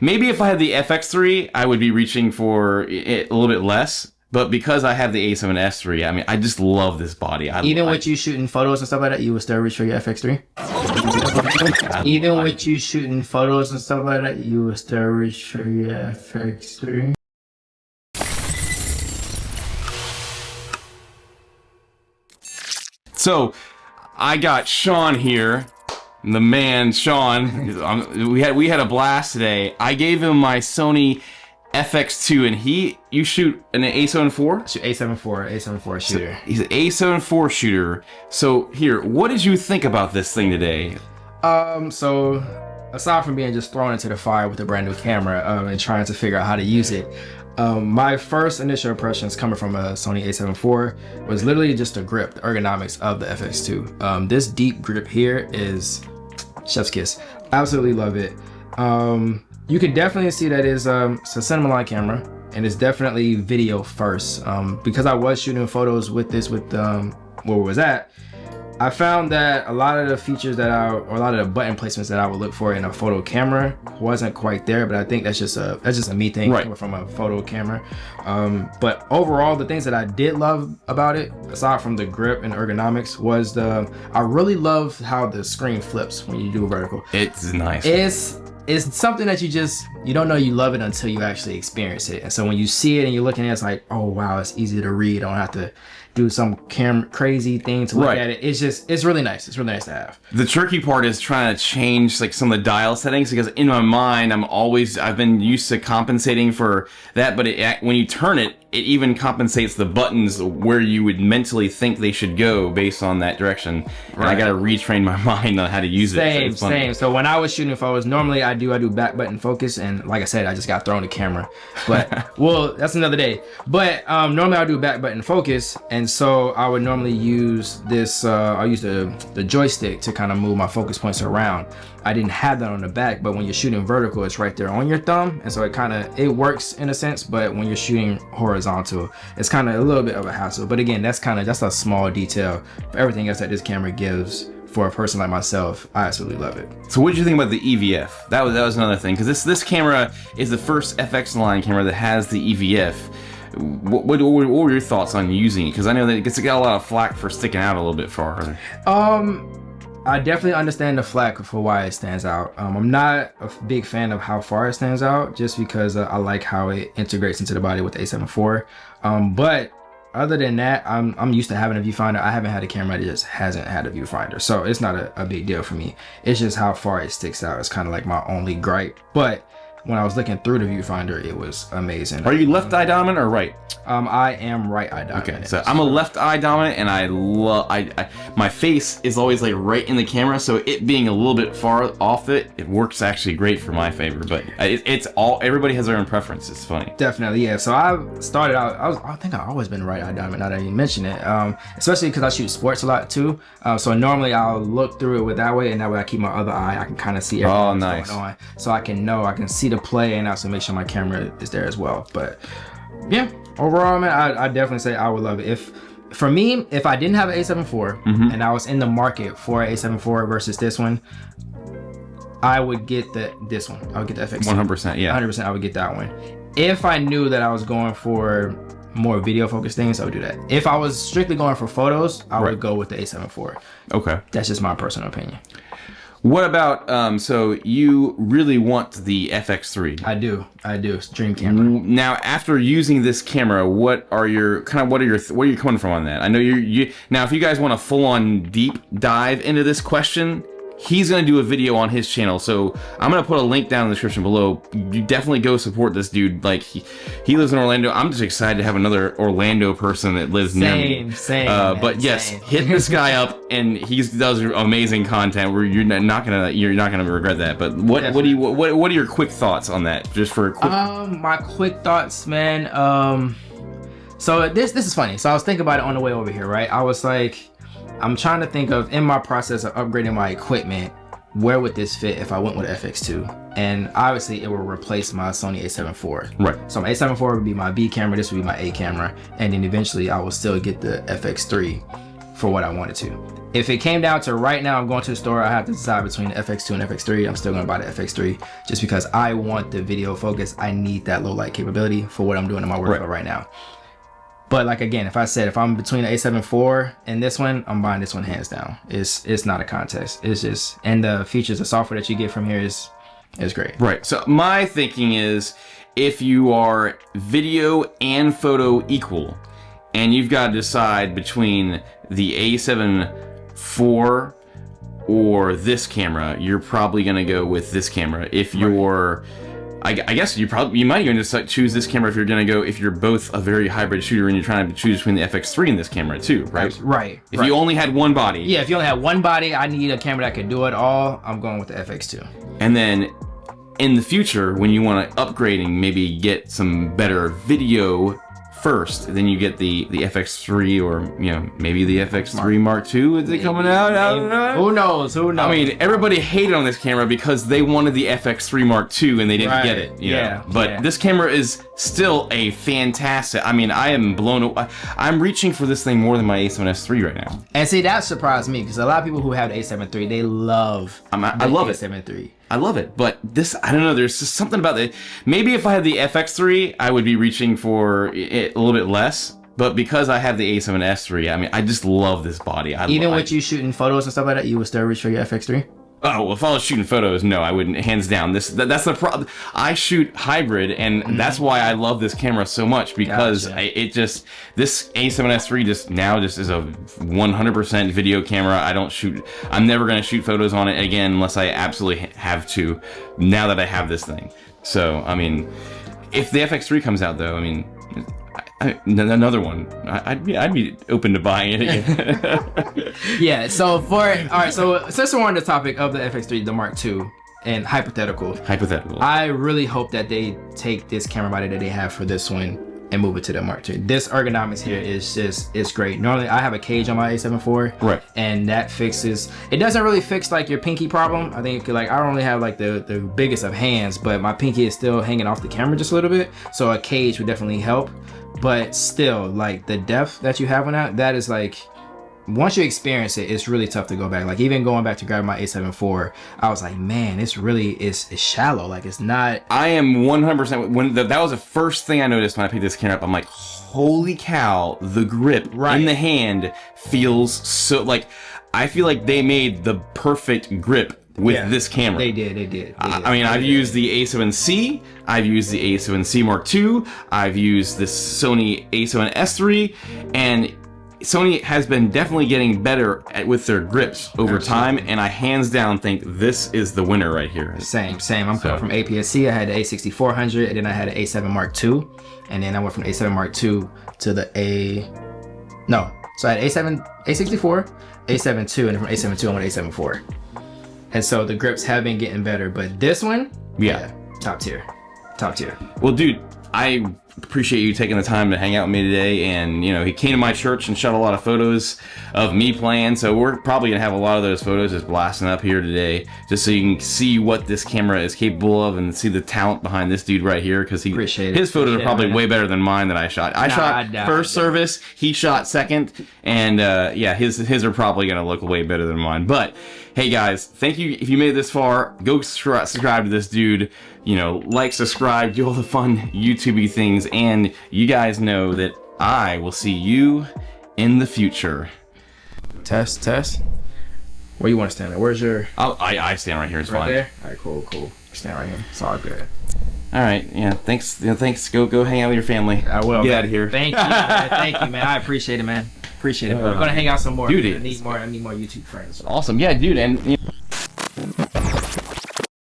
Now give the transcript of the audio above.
Maybe if I had the FX3, I would be reaching for it a little bit less. But because I have the A7S3, I mean, I just love this body. Even with you shooting photos and stuff like that, you would still reach for your FX3? Even with you shooting photos and stuff like that, you would still reach for your FX3? So, I got Sean here. The man, Sean. We had a blast today. I gave him my Sony FX2, and you shoot an A7IV? I shoot A7IV shooter. So he's an A7IV shooter. So here, what did you think about this thing today? So aside from being just thrown into the fire with a brand new camera and trying to figure out how to use it, my first initial impressions coming from a Sony A7IV was literally just the grip, the ergonomics of the FX2. This deep grip here is chef's kiss. Absolutely love it. You can definitely see that it's a cinema line camera, and it's definitely video first. Because I was shooting photos with this where it was at, I found that a lot of the features or a lot of the button placements that I would look for in a photo camera wasn't quite there. But I think that's just a me thing, right, coming from a photo camera. But overall, the things that I did love about it, aside from the grip and ergonomics, was I really love how the screen flips when you do a vertical. It's nice. It's something that you don't know you love it until you actually experience it. And so when you see it and you're looking at it, it's like, oh wow, it's easy to read. I don't have to do some crazy thing to look at it. It's really nice. It's really nice to have. The tricky part is trying to change like some of the dial settings, because in my mind I've been used to compensating for that, but when you turn it, it even compensates the buttons where you would mentally think they should go based on that direction. Right. And I gotta retrain my mind on how to use it. Same. So when I was shooting photos, normally I do back button focus, and like I said, I just got thrown the camera. But well, that's another day. But normally I do back button focus, and so I would normally use this. I use the joystick to kind of move my focus points around. I didn't have that on the back, but when you're shooting vertical, it's right there on your thumb, and so it works in a sense. But when you're shooting horizontal, it's kind of a little bit of a hassle. But again, that's a small detail for everything else that this camera gives. For a person like myself, I absolutely love it. So what did you think about the EVF? That was another thing, because this camera is the first FX line camera that has the EVF. What were your thoughts on using it? Because I know that it's got a lot of flack for sticking out a little bit farther. I definitely understand the flack for why it stands out. I'm not a big fan of how far it stands out, just because I like how it integrates into the body with the A7IV. But other than that, I'm used to having a viewfinder. I haven't had a camera that just hasn't had a viewfinder, so it's not a big deal for me. It's just how far it sticks out. It's kind of like my only gripe. But when I was looking through the viewfinder, it was amazing. Are you left eye dominant or right? I am right eye dominant. Okay, so I'm a left eye dominant, and I love my face is always like right in the camera, so it being a little bit far off it works actually great for my favor. But it's all, everybody has their own preference. It's funny. Definitely, yeah. So I started out. I think I've always been right eye dominant. Now that you mention it, especially because I shoot sports a lot too. So normally I'll look through it with that way, and that way I keep my other eye. I can kind of see everything that's going on, so I can see the play and also make sure my camera is there as well. But yeah, overall, man, I definitely say I would love it. For me, if I didn't have an A7IV and I was in the market for an A7IV versus this one, I would get this one. I would get the FX. 100%, yeah. 100%, I would get that one. If I knew that I was going for more video focused things, I would do that. If I was strictly going for photos, I would go with the A7IV. Okay. That's just my personal opinion. What about, so you really want the FX3? I do. It's a dream camera. Now, after using this camera, what are you coming from on that? I know now if you guys want a full-on deep dive into this question, he's going to do a video on his channel, so I'm going to put a link down in the description below. You definitely go support this dude. Like, he lives in Orlando. I'm just excited to have another Orlando person that lives near me. But yes, hit this guy up, and he does amazing content where you're not gonna regret that. But what are your quick thoughts on that? Just for a quick... my quick thoughts, man. So this is funny. So I was thinking about it on the way over here, right? I was like, I'm trying to think of, in my process of upgrading my equipment, where would this fit if I went with FX2? And obviously it will replace my Sony A7IV. Right. So my A7IV would be my B camera, this would be my A camera, and then eventually I will still get the FX3. for what I wanted to. If it came down to right now, I'm going to the store, I have to decide between the FX2 and FX3. I'm still gonna buy the FX3 just because I want the video focus. I need that low light capability for what I'm doing in my workflow right now. But like again, if I'm between the A7IV and this one, I'm buying this one hands down. It's not a contest. It's just, and the features, the software that you get from here is great. Right. So my thinking is, if you are video and photo equal, and you've got to decide between the A7IV or this camera, you're probably going to go with this camera. If you're, I guess you might even just choose this camera if you're both a very hybrid shooter and you're trying to choose between the FX3 and this camera too, right? Right. If you only had one body. Yeah, if you only had one body, I need a camera that could do it all. I'm going with the FX2. And then in the future, when you want to upgrade and maybe get some better video first, then you get the FX3 or maybe the FX3 Mark II. Is it coming out? I don't know. Who knows? I mean, everybody hated on this camera because they wanted the FX3 Mark II and they didn't get it. But this camera is still a fantastic. I mean, I am blown away. I'm reaching for this thing more than my A7S3 right now. And see, that surprised me because a lot of people who have the A7 III, they love. I love it. A7 III. I love it, but this, I don't know, there's just something about it. Maybe if I had the FX3, I would be reaching for it a little bit less, but because I have the A7S3, I mean, I just love this body. Even with you shooting photos and stuff like that, you would still reach for your FX3? Oh, well, if I was shooting photos, no, I wouldn't. Hands down. That's the problem. I shoot hybrid, and that's why I love this camera so much, because this A7S3 just is a 100% video camera. I'm never going to shoot photos on it again unless I absolutely have to, now that I have this thing. So, I mean, if the FX3 comes out, though, I mean, another one, I'd be open to buying it again. Yeah, so since we're on the topic of the FX3, the Mark II, and hypothetical, I really hope that they take this camera body that they have for this one and move it to the Mark II. This ergonomics here it's great. Normally I have a cage on my A7IV, right, and that fixes, it doesn't really fix like your pinky problem. I think like I don't really have like the biggest of hands, but my pinky is still hanging off the camera just a little bit, so a cage would definitely help. But still, like the depth that you have on that is like, once you experience it, it's really tough to go back. Like even going back to grab my A7IV, I was like, man, it's shallow. Like it's not. I am 100%. When that was the first thing I noticed when I picked this camera up. I'm like, holy cow, the grip in the hand feels so, like, I feel like they made the perfect grip with this camera. They did. I mean, I've used the A7C, I've used the A7C Mark II, I've used this Sony A7S3, and Sony has been definitely getting better with their grips over time, and I hands down think this is the winner right here. Same. I'm coming from APS-C. I had the A6400, and then I had an A7 Mark II, and then I went from A7 Mark II to the so I had A64, A7 II, and then from A7 II I went to A7 IV. And so the grips have been getting better, but this one, top tier. Well, dude, I appreciate you taking the time to hang out with me today, and he came to my church and shot a lot of photos of me playing, so we're probably gonna have a lot of those photos just blasting up here today, just so you can see what this camera is capable of and see the talent behind this dude right here, because his photos are probably way better than mine that I shot. I shot first service, he shot second, and his are probably gonna look way better than mine. But hey guys, thank you. If you made it this far, go subscribe to this dude. Like, subscribe, do all the fun YouTube-y things, and you guys know that I will see you in the future. Test. Where you want to stand at? Where's your... I stand right here, it's fine. There? Alright, cool. Stand right here. It's all good. Alright, thanks. Go hang out with your family. I will. Get out of here. Thank you, man. Thank you, man. I appreciate it, man. Appreciate it. We're gonna hang out some more. Dude, I need more YouTube friends. Awesome. Yeah, dude, and